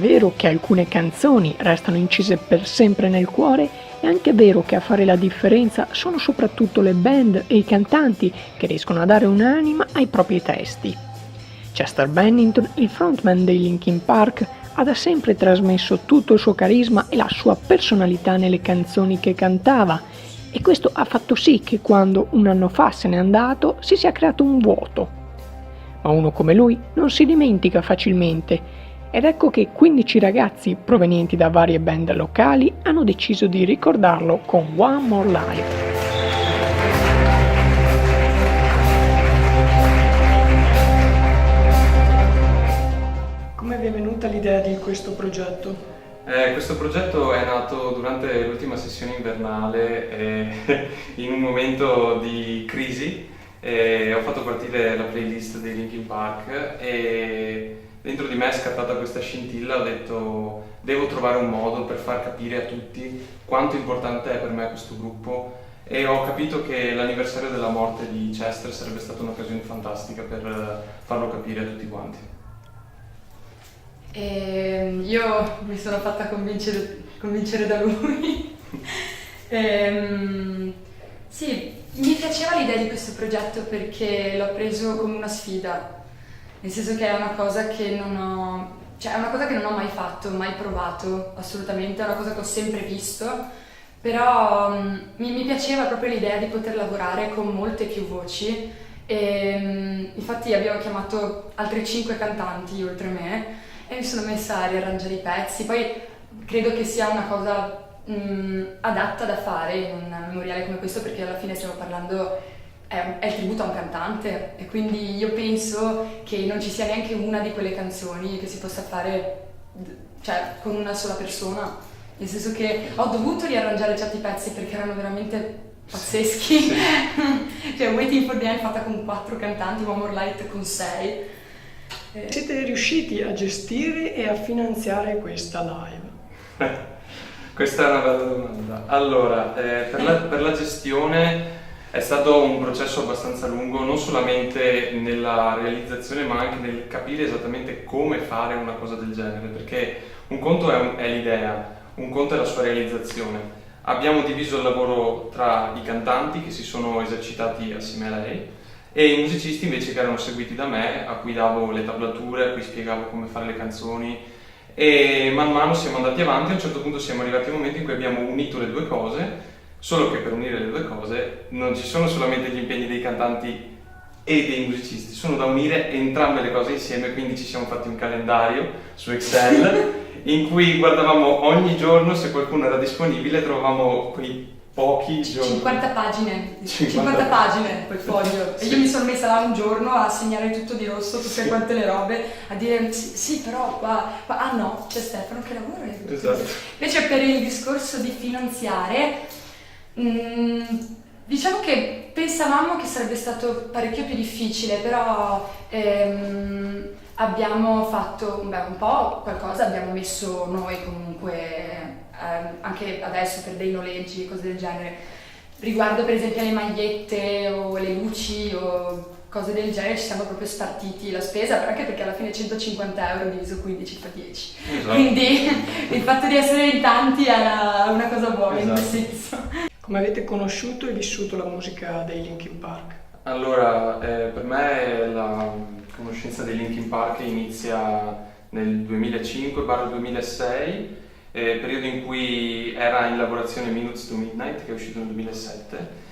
vero che alcune canzoni restano incise per sempre nel cuore, è anche vero che a fare la differenza sono soprattutto le band e i cantanti che riescono a dare un'anima ai propri testi. Chester Bennington, il frontman dei Linkin Park, ha da sempre trasmesso tutto il suo carisma e la sua personalità nelle canzoni che cantava, e questo ha fatto sì che quando un anno fa se n'è andato si sia creato un vuoto. Ma uno come lui non si dimentica facilmente, ed ecco che 15 ragazzi provenienti da varie band locali hanno deciso di ricordarlo con One More Life. Come vi è venuta l'idea di questo progetto? Questo progetto è nato durante l'ultima sessione invernale, in un momento di crisi. Ho fatto partire la playlist dei Linkin Park e dentro di me è scattata questa scintilla. Ho detto devo trovare un modo per far capire a tutti quanto importante è per me questo gruppo, e ho capito che l'anniversario della morte di Chester sarebbe stata un'occasione fantastica per farlo capire a tutti quanti. Io mi sono fatta convincere da lui. Sì, mi piaceva l'idea di questo progetto perché l'ho preso come una sfida, nel senso che è una cosa che non ho mai fatto, mai provato assolutamente, è una cosa che ho sempre visto, però mi piaceva proprio l'idea di poter lavorare con molte più voci, e infatti abbiamo chiamato altri 5 cantanti oltre me e mi sono messa a riarrangiare i pezzi. Poi credo che sia una cosa adatta da fare in un memoriale come questo, perché alla fine stiamo parlando, è il tributo a un cantante, e quindi io penso che non ci sia neanche una di quelle canzoni che si possa fare con una sola persona, nel senso che ho dovuto riarrangiare certi pezzi perché erano veramente pazzeschi. Sì. Cioè Waiting for the End fatta con 4 cantanti, One More Light con 6. Siete riusciti a gestire e a finanziare questa live? Questa è una bella domanda. Allora, per la gestione è stato un processo abbastanza lungo, non solamente nella realizzazione ma anche nel capire esattamente come fare una cosa del genere, perché un conto è l'idea, un conto è la sua realizzazione. Abbiamo diviso il lavoro tra i cantanti che si sono esercitati assieme a lei e i musicisti invece che erano seguiti da me, a cui davo le tablature, a cui spiegavo come fare le canzoni. E man mano siamo andati avanti. A un certo punto siamo arrivati al momento in cui abbiamo unito le due cose, solo che per unire le due cose non ci sono solamente gli impegni dei cantanti e dei musicisti, sono da unire entrambe le cose insieme, quindi ci siamo fatti un calendario su Excel in cui guardavamo ogni giorno se qualcuno era disponibile, trovavamo quei pochi giorni. 50 pagine quel foglio. Sì. E io mi sono messa là un giorno a segnare tutto di rosso, tutte quante le robe, a dire sì però qua ah no, c'è Stefano che lavora. Esatto. Invece per il discorso di finanziare, diciamo che pensavamo che sarebbe stato parecchio più difficile, però abbiamo fatto un po' qualcosa, abbiamo messo noi comunque anche adesso per dei noleggi e cose del genere. Riguardo per esempio le magliette o le luci o cose del genere ci siamo proprio spartiti la spesa, anche perché alla fine 150 euro diviso 15 fa 10. Esatto. Quindi il fatto di essere in tanti era una cosa buona, Esatto. in quel senso. Come avete conosciuto e vissuto la musica dei Linkin Park? Allora, per me la conoscenza dei Linkin Park inizia nel 2005-2006, periodo in cui era in lavorazione Minutes to Midnight, che è uscito nel 2007,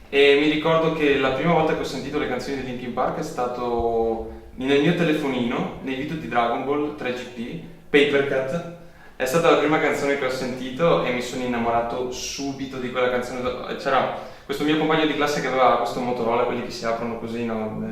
e mi ricordo che la prima volta che ho sentito le canzoni di Linkin Park è stato nel mio telefonino, nei video di Dragon Ball 3GP, Paper Cut. È stata la prima canzone che ho sentito e mi sono innamorato subito di quella canzone. C'era questo mio compagno di classe che aveva questo Motorola, quelli che si aprono così, no?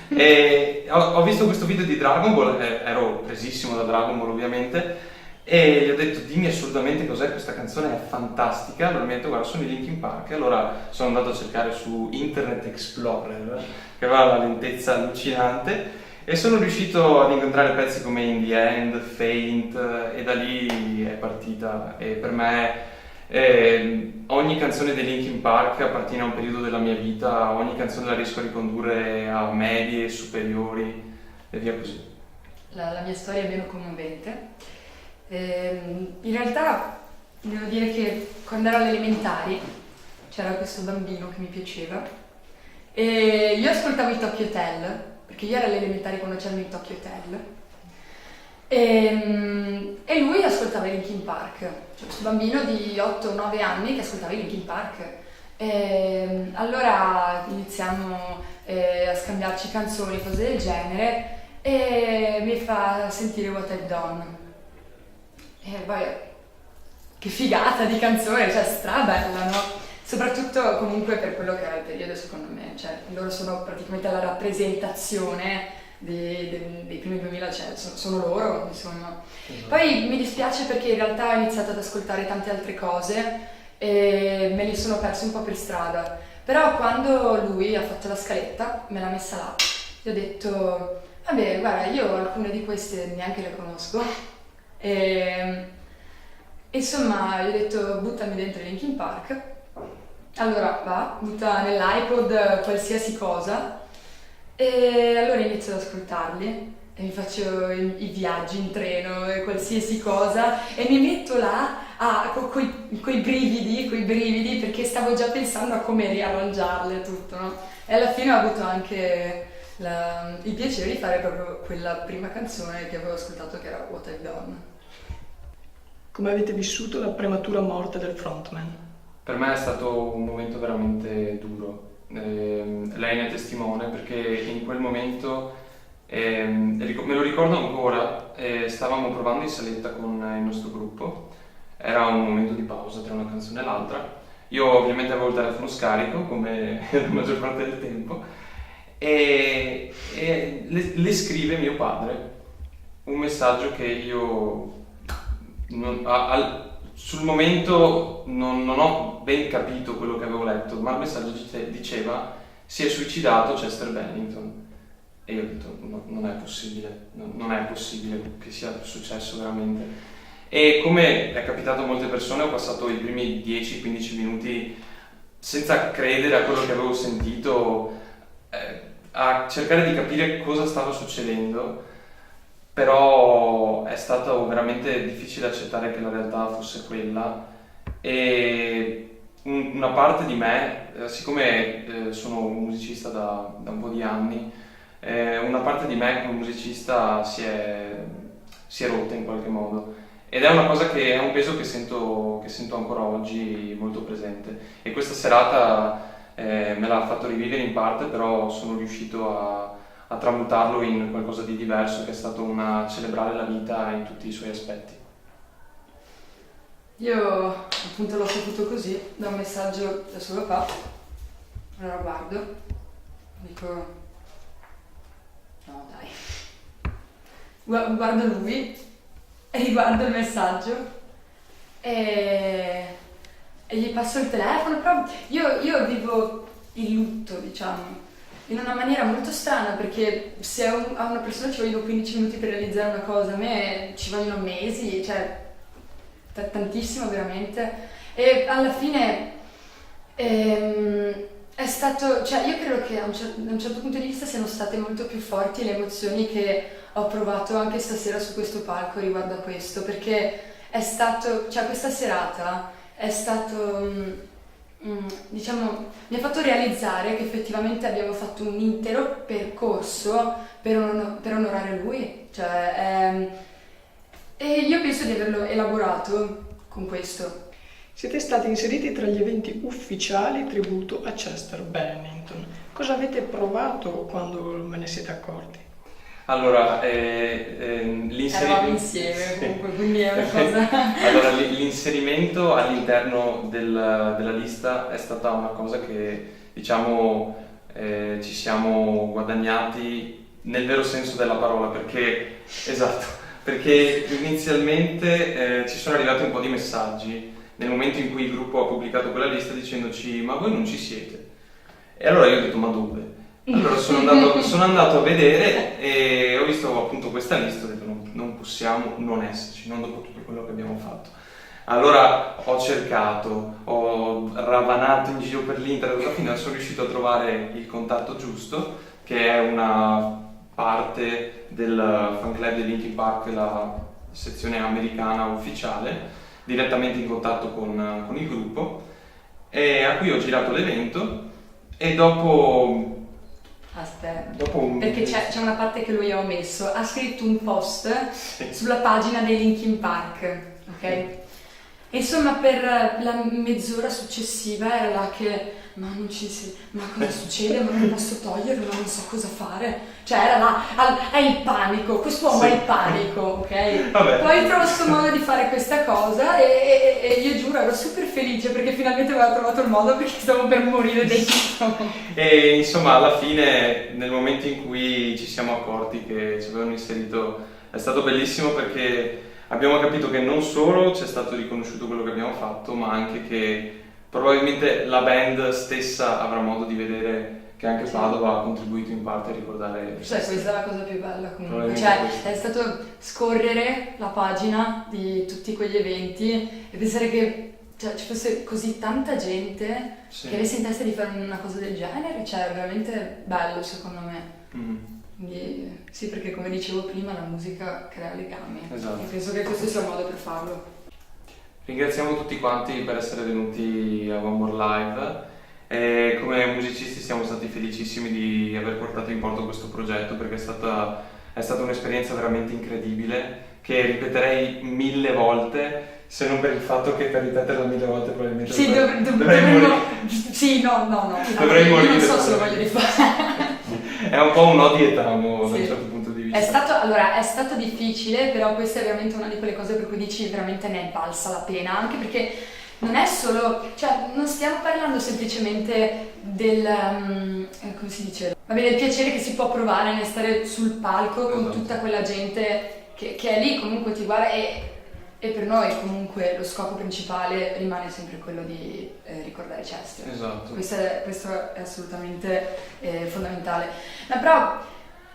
E ho visto questo video di Dragon Ball, ero presissimo da Dragon Ball ovviamente, e gli ho detto dimmi assolutamente cos'è questa canzone, è fantastica. Allora mi ha detto guarda, sono i Linkin Park. Allora sono andato a cercare su Internet Explorer, che aveva una lentezza allucinante, e sono riuscito ad incontrare pezzi come In the End, Faint, e da lì è partita. E per me ogni canzone dei Linkin Park appartiene a un periodo della mia vita, ogni canzone la riesco a ricondurre a medie, superiori e via così. La mia storia è meno commovente. In realtà devo dire che quando ero alle elementari c'era questo bambino che mi piaceva e io ascoltavo i Tokyo Hotel, perché io ero alle elementari quando c'erano i Tokyo Hotel, e lui ascoltava i Linkin Park, cioè questo bambino di 8-9 anni che ascoltava i Linkin Park. Allora iniziamo a scambiarci canzoni, cose del genere, e mi fa sentire What I've Done. E poi, che figata di canzone, cioè strabella, no? Soprattutto comunque per quello che era il periodo, secondo me, cioè loro sono praticamente la rappresentazione dei primi 2000, cioè sono loro, insomma. Poi mi dispiace perché in realtà ho iniziato ad ascoltare tante altre cose e me li sono persi un po' per strada. Però quando lui ha fatto la scaletta, me l'ha messa là, gli ho detto, vabbè, guarda, io alcune di queste neanche le conosco. E insomma, gli ho detto, buttami dentro i Linkin Park. Allora va, butta nell'iPod qualsiasi cosa e allora inizio ad ascoltarli e mi faccio i viaggi in treno e qualsiasi cosa e mi metto là coi brividi perché stavo già pensando a come riarrangiarle tutto, no? E alla fine ho avuto anche il piacere di fare proprio quella prima canzone che avevo ascoltato, che era What I've Done. Come avete vissuto la prematura morte del frontman? Per me è stato un momento veramente duro. Lei ne è testimone perché in quel momento, me lo ricordo ancora, stavamo provando in saletta con il nostro gruppo, era un momento di pausa tra una canzone e l'altra. Io ovviamente avevo il telefono scarico, come la maggior parte del tempo, e le scrive mio padre un messaggio che io sul momento non ho ben capito quello che avevo letto, ma il messaggio diceva: si è suicidato Chester Bennington. E io ho detto no, non è possibile, non è possibile che sia successo veramente. E come è capitato a molte persone, ho passato i primi 10-15 minuti senza credere a quello che avevo sentito, a cercare di capire cosa stava succedendo. Però è stato veramente difficile accettare che la realtà fosse quella e una parte di me, siccome sono un musicista da un po' di anni, una parte di me come musicista si è rotta in qualche modo ed è una cosa che è un peso che sento ancora oggi molto presente e questa serata me l'ha fatto rivivere in parte, però sono riuscito a tramutarlo in qualcosa di diverso, che è stato celebrare la vita in tutti i suoi aspetti. Io appunto l'ho saputo così, da un messaggio da suo papà. Allora guardo, dico no dai, guardo lui e riguardo il messaggio e gli passo il telefono, però io vivo il lutto, diciamo, in una maniera molto strana, perché se a una persona ci vogliono 15 minuti per realizzare una cosa, a me ci vogliono mesi, cioè tantissimo veramente. E alla fine è stato, cioè io credo che da un certo punto di vista siano state molto più forti le emozioni che ho provato anche stasera su questo palco riguardo a questo, perché è stato, cioè questa serata è stato diciamo, mi ha fatto realizzare che effettivamente abbiamo fatto un intero percorso per onorare lui, cioè, e io penso di averlo elaborato con questo. Siete stati inseriti tra gli eventi ufficiali tributo a Chester Bennington. Cosa avete provato quando ve ne siete accorti? Allora, eravamo insieme comunque, quindi è una cosa... Allora, l'inserimento all'interno della lista è stata una cosa che, diciamo, ci siamo guadagnati nel vero senso della parola, perché, esatto, perché inizialmente ci sono arrivati un po' di messaggi nel momento in cui il gruppo ha pubblicato quella lista dicendoci: ma voi non ci siete? E allora io ho detto: ma dove? Allora sono andato a vedere e ho visto appunto questa lista, ho detto non possiamo non esserci, non dopo tutto quello che abbiamo fatto. Allora ho cercato, ho ravanato in giro per l'internet, alla fine sono riuscito a trovare il contatto giusto, che è una parte del fan club di Linkin Park, sezione americana ufficiale, direttamente in contatto con il gruppo, e a cui ho girato l'evento, e dopo perché c'è una parte che lui ha omesso. Ha scritto un post Sì. sulla pagina dei Linkin Park, ok? E insomma, per la mezz'ora successiva era là che ma cosa succede? Ma non posso toglierlo, non so cosa fare. Cioè era là, è il panico, quest'uomo Sì. è il panico, ok? Vabbè. Poi trovo questo modo di fare questa cosa e io giuro ero super felice perché finalmente aveva trovato il modo, perché stavo per morire dentro. E insomma, alla fine, nel momento in cui ci siamo accorti che ci avevano inserito, è stato bellissimo, perché abbiamo capito che non solo ci è stato riconosciuto quello che abbiamo fatto, ma anche che probabilmente la band stessa avrà modo di vedere che anche Padova ha contribuito in parte a ricordare. Cioè, questa è la cosa più bella comunque. Probabilmente Cioè, questo. è stato scorrere la pagina di tutti quegli eventi e pensare che ci fosse così tanta gente Sì. che avesse in testa di fare una cosa del genere. Cioè, è veramente bello secondo me. Mm. Quindi, sì, perché come dicevo prima, la musica crea legami. Esatto. E penso che questo sia il modo per farlo. Ringraziamo tutti quanti per essere venuti a One More Live, e come musicisti siamo stati felicissimi di aver portato in porto questo progetto, perché è stata un'esperienza veramente incredibile, che ripeterei 1000 volte, se non per il fatto che per ripeterla 1000 volte probabilmente Sì, dovrei dovremmo... morire. Sì, no. Dovrei Io morire. non so se lo voglio rifare. È un po' un no di etamo da Sì. un certo punto di vista. È stato difficile, però questa è veramente una di quelle cose per cui dici veramente ne è valsa la pena, anche perché non è solo, cioè non stiamo parlando semplicemente del, come si dice, del piacere che si può provare nel stare sul palco con Esatto. tutta quella gente che è lì, comunque ti guarda, e per noi comunque lo scopo principale rimane sempre quello di ricordare Chester. Esatto. Questo è assolutamente fondamentale. Ma però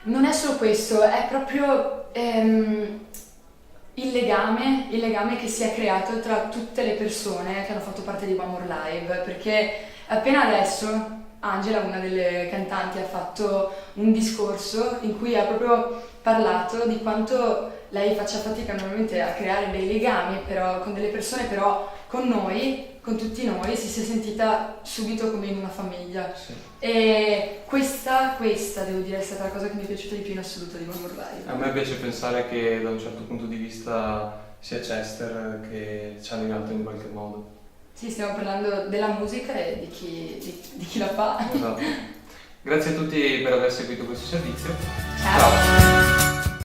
non è solo questo, è proprio il legame che si è creato tra tutte le persone che hanno fatto parte di One More Live, perché appena adesso Angela, una delle cantanti, ha fatto un discorso in cui ha proprio parlato di quanto lei faccia fatica normalmente a creare dei legami però con delle persone, però con noi, con tutti noi, si sia sentita subito come in una famiglia. Sì. E questa devo dire è stata la cosa che mi è piaciuta di più in assoluto di One More Live. A me piace pensare che da un certo punto di vista sia Chester che ci ha legato in qualche modo. Sì, stiamo parlando della musica e di chi la fa. Esatto. Grazie a tutti per aver seguito questo servizio. Ciao.